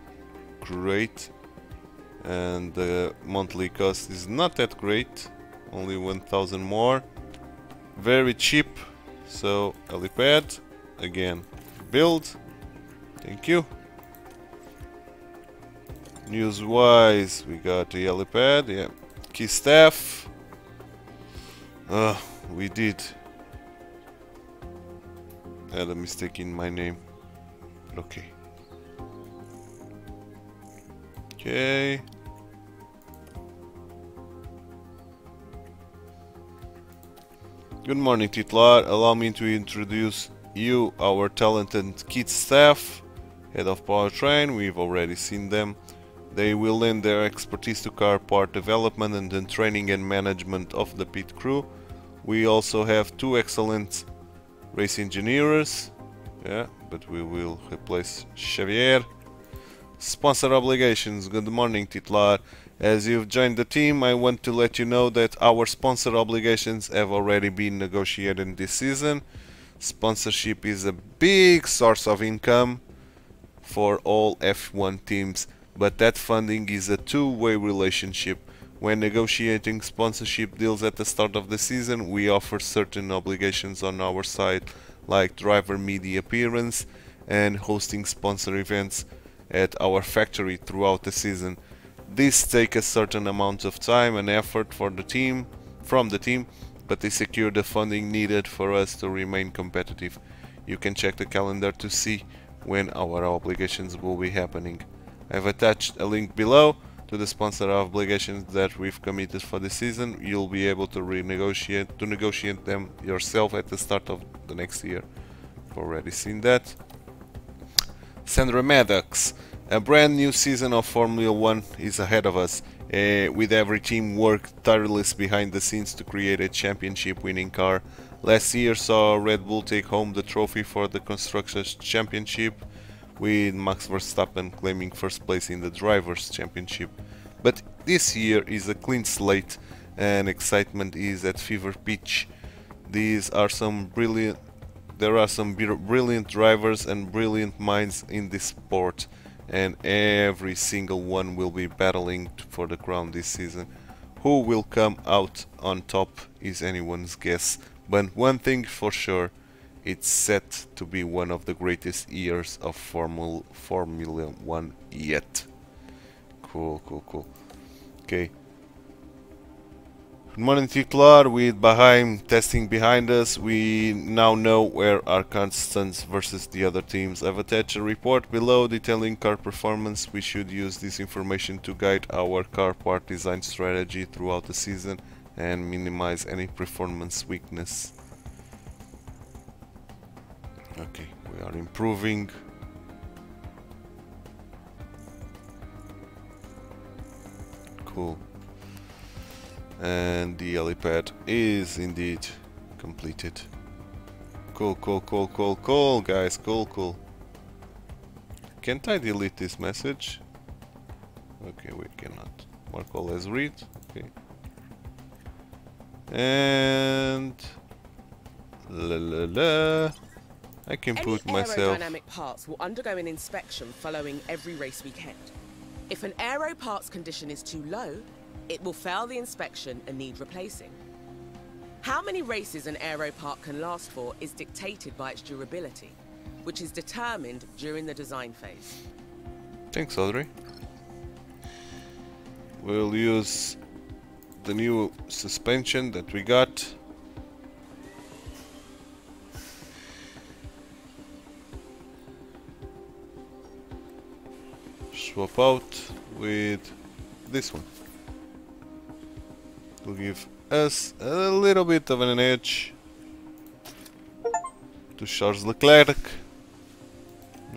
great. And the monthly cost is not that great, only 1,000 more. Very cheap. So helipad, again, build. Thank you. News wise, we got the helipad, yeah. Key staff. We did had a mistake in my name. Okay. Okay. Good morning, TituElite. Allow me to introduce you, our talented kit staff. Head of powertrain, we've already seen them. They will lend their expertise to car part development and the training and management of the pit crew. We also have 2 excellent race engineers. Yeah, but we will replace Xavier. Sponsor obligations. Good morning, TituElite. As you've joined the team, I want to let you know that our sponsor obligations have already been negotiated this season. Sponsorship is a big source of income for all F1 teams, but that funding is a two-way relationship. When negotiating sponsorship deals at the start of the season, we offer certain obligations on our side, like driver media appearance and hosting sponsor events at our factory throughout the season. These take a certain amount of time and effort from the team, but they secure the funding needed for us to remain competitive. You can check the calendar to see when our obligations will be happening. I've attached a link below to the sponsor obligations that we've committed for the season. You'll be able to negotiate them yourself at the start of the next year. I've already seen that. Sandra Maddox. A brand new season of Formula 1 is ahead of us, with every team worked tirelessly behind the scenes to create a championship-winning car. Last year saw Red Bull take home the trophy for the Constructors' Championship, with Max Verstappen claiming first place in the Drivers' Championship. But this year is a clean slate, and excitement is at fever pitch. There are some brilliant drivers and brilliant minds in this sport, and every single one will be battling for the crown this season. Who will come out on top is anyone's guess, but one thing for sure, it's set to be one of the greatest years of Formula 1 yet. Cool. Okay. Good morning, TituElite. With Bahrain testing behind us, we now know where our car stands versus the other teams. I've attached a report below detailing car performance. We should use this information to guide our car part design strategy throughout the season and minimize any performance weakness. Okay, we are improving. Cool. And the helipad is indeed completed. Cool, guys, cool. Can't I delete this message? Okay, we cannot. Mark all as read. Okay. And I can put myself. Any aerodynamic parts will undergo an inspection following every race weekend. If an aero parts condition is too low, it will fail the inspection and need replacing. How many races an aero part can last for is dictated by its durability, which is determined during the design phase. Thanks, Audrey. We'll use the new suspension that we got. Swap out with this one. Will give us a little bit of an edge to Charles Leclerc.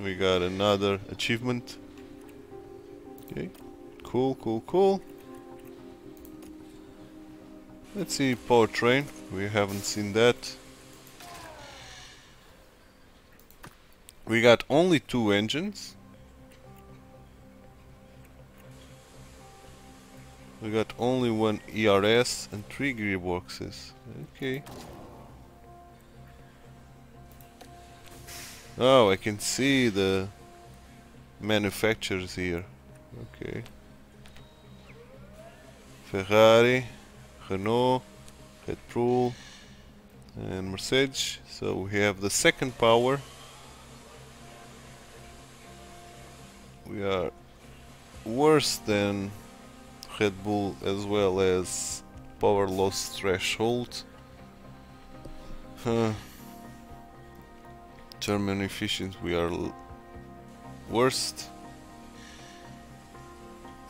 We got another achievement. Okay, cool. Let's see powertrain. We haven't seen that. We got only 2 engines. We got only 1 ERS and 3 gearboxes. Okay. Oh, I can see the manufacturers here. Okay. Ferrari, Renault, Red Bull, and Mercedes. So we have the second power. We are worse than Red Bull as well as power loss threshold. German efficiency, we are worst.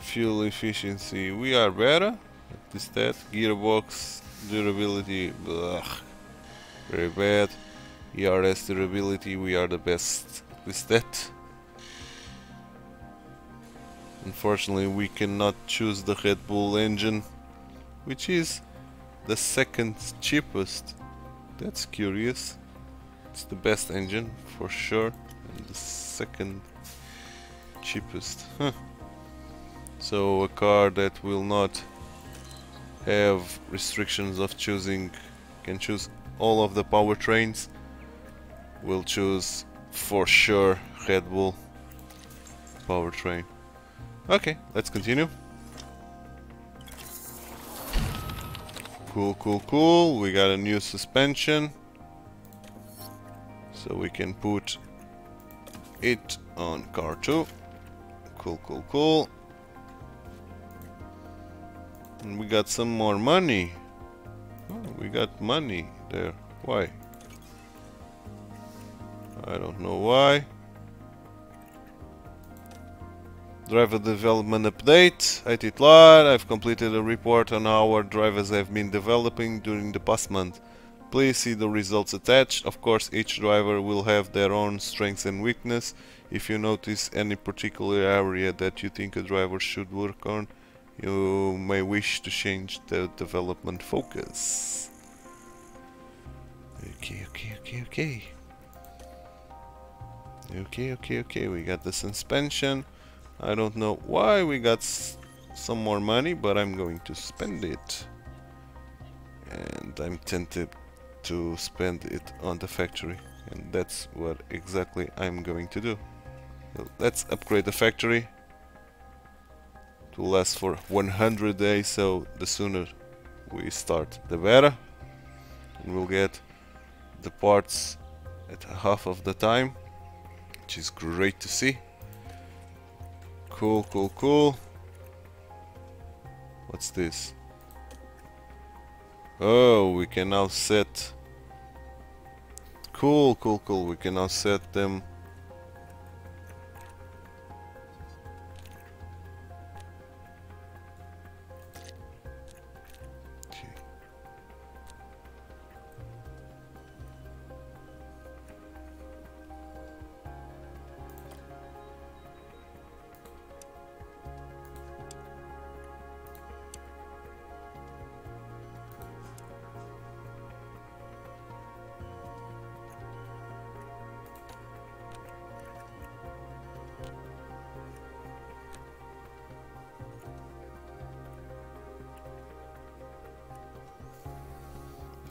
Fuel efficiency, we are better. At least that. Gearbox durability, blech, very bad. ERS durability, we are the best. At least that. Unfortunately, we cannot choose the Red Bull engine, which is the second cheapest. That's curious. It's the best engine for sure, and the second cheapest. So a car that will not have restrictions of choosing, can choose all of the powertrains, will choose for sure Red Bull powertrain. Okay, let's continue. Cool. We got a new suspension, so we can put it on car 2. Cool. And we got some more money. Oh, we got money there. Why? I don't know why. Driver development update. Hi TituElite, I've completed a report on how our drivers have been developing during the past month. Please see the results attached. Of course, each driver will have their own strengths and weakness. If you notice any particular area that you think a driver should work on, you may wish to change the development focus. Okay. We got the suspension. I don't know why we got some more money, but I'm going to spend it. And I'm tempted to spend it on the factory, and that's what exactly I'm going to do. So let's upgrade the factory to last for 100 days, so the sooner we start the better, and we'll get the parts at half of the time, which is great to see. Cool. What's this? Oh, we can now set... Cool. We can now set them...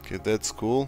Okay, that's cool.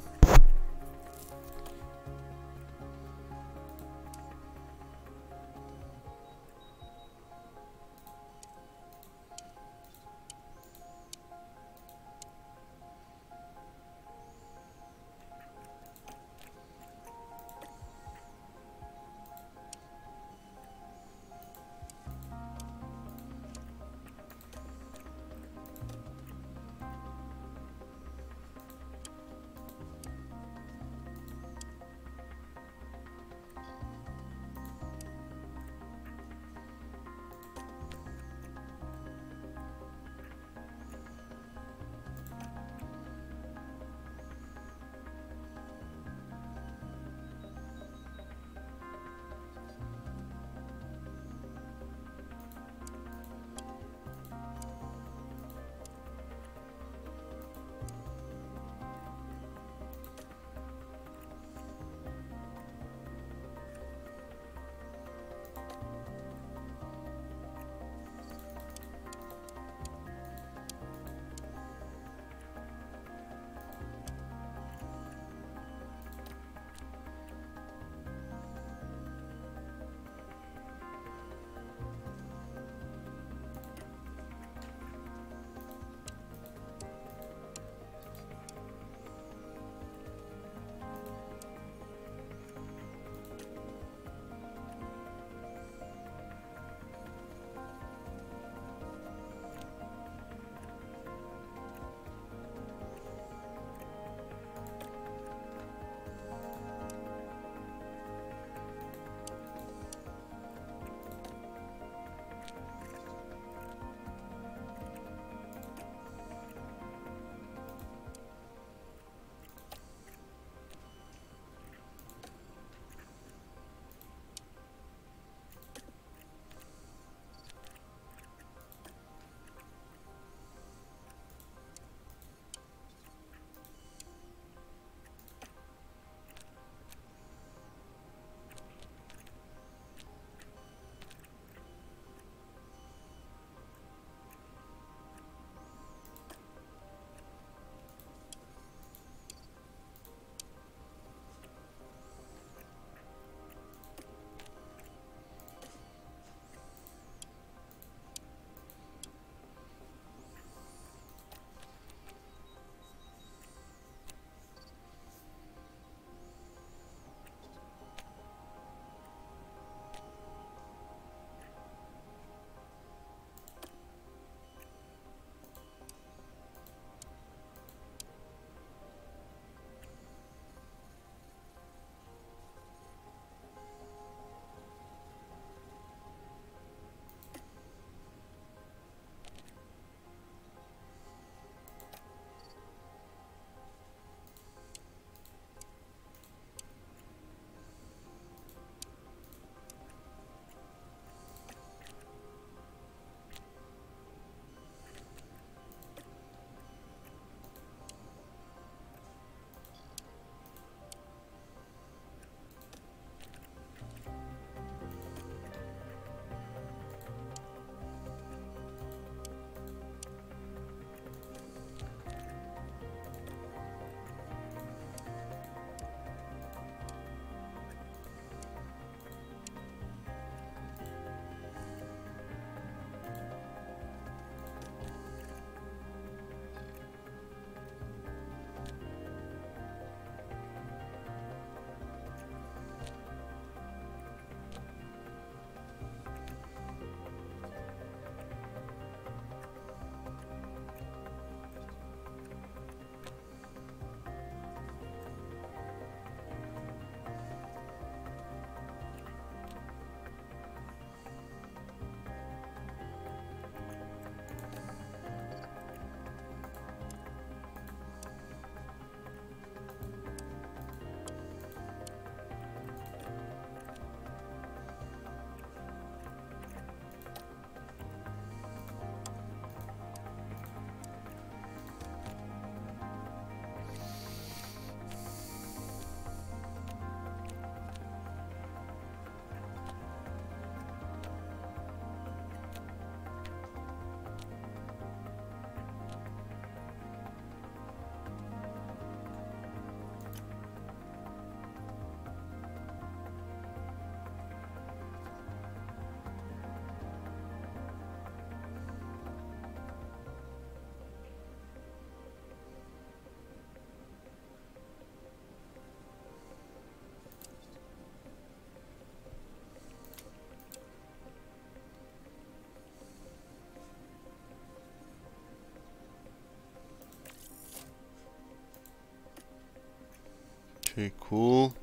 Okay, cool.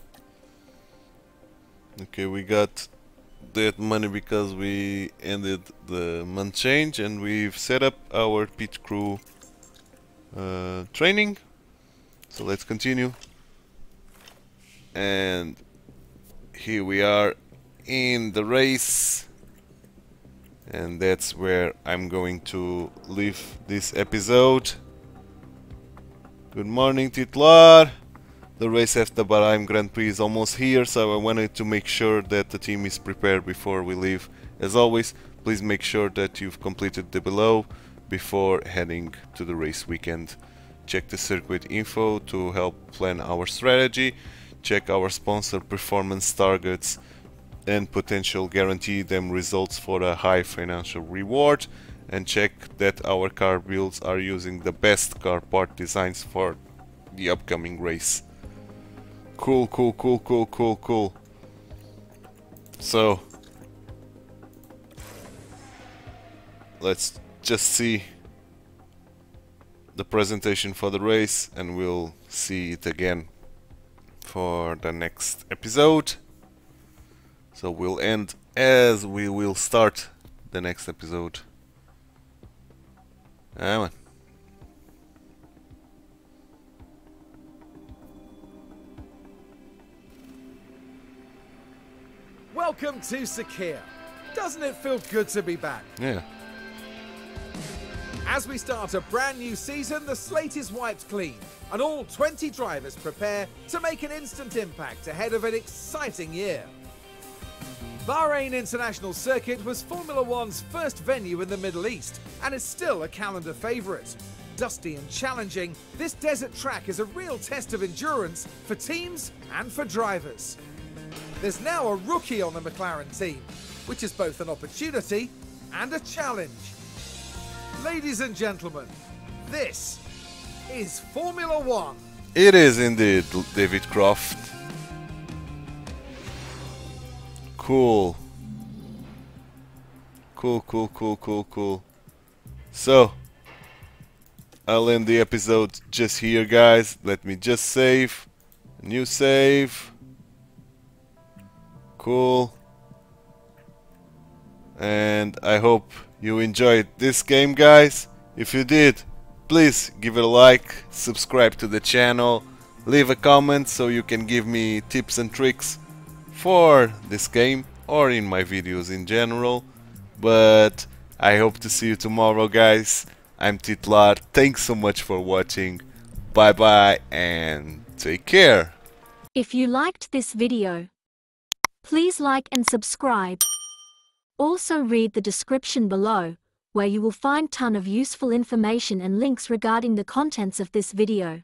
Okay, we got that money because we ended the month change and we've set up our pit crew training. So let's continue. And here we are in the race, and that's where I'm going to leave this episode. Good morning, TituElite. The race after Bahrain Grand Prix is almost here, so I wanted to make sure that the team is prepared before we leave. As always, please make sure that you've completed the below before heading to the race weekend. Check the circuit info to help plan our strategy. Check our sponsor performance targets and potential guarantee them results for a high financial reward. And check that our car builds are using the best car part designs for the upcoming race. Cool, cool, cool, cool, cool, cool. So let's just see the presentation for the race and we'll see it again for the next episode. So we'll end as we will start the next episode. Man. Welcome to Sakir. Doesn't it feel good to be back? Yeah. As we start a brand new season, the slate is wiped clean, and all 20 drivers prepare to make an instant impact ahead of an exciting year. Bahrain International Circuit was Formula One's first venue in the Middle East, and is still a calendar favourite. Dusty and challenging, this desert track is a real test of endurance for teams and for drivers. There's now a rookie on the Maclaren team, which is both an opportunity and a challenge. Ladies and gentlemen, this is Formula One. It is indeed, David Croft. Cool. Cool, cool, cool, cool, cool. So, I'll end the episode just here, guys. Let me just save. New save. Cool. And I hope you enjoyed this game, guys. If you did, please give it a like, subscribe to the channel, leave a comment so you can give me tips and tricks for this game or in my videos in general. But I hope to see you tomorrow, guys. I'm TituElite. Thanks so much for watching. Bye bye and take care. If you liked this video, please like and subscribe. Also read the description below, where you will find ton of useful information and links regarding the contents of this video.